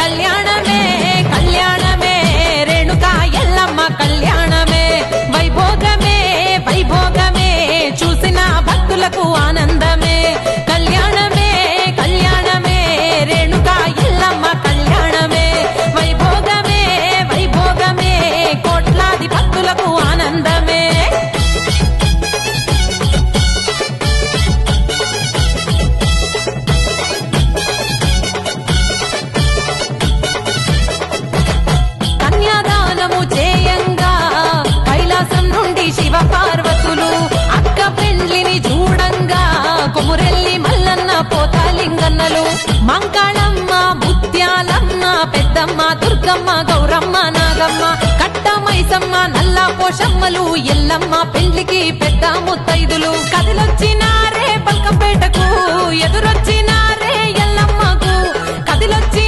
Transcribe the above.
కళ్యాణమే కళ్యాణమే రేణుకా ఎల్లమ్మ కళ్యాణమే వైభోగమే వైభోగమే చూసిన భక్తులకు ఆనందమే కళ్యాణమే కళ్యాణమే రేణుకా ఎల్లమ్మ కళ్యాణమే వైభోగమే వైభోగమే కోట్లాది భక్తులకు ఆనందమే కన్యాదానము చేయంగా కైలాసం నుండి శివ పార్వతులు అక్క పెండ్లిని చూడంగా కొమురెల్లి మల్లన్న పోతాలింగన్నలు మంకాళమ్మ ముత్యాలమ్మ పెద్దమ్మ దుర్గమ్మ గౌరమ్మ నాగమ్మ కట్టమైసమ్మ నల్లా పోషమ్మలు ఎల్లమ్మ పెండ్లికి పెద్ద ముత్తైదులు కదిలొచ్చినారే పల్కంపేటకు ఎదురొచ్చినారే ఎల్లమ్మకు కదిలొచ్చి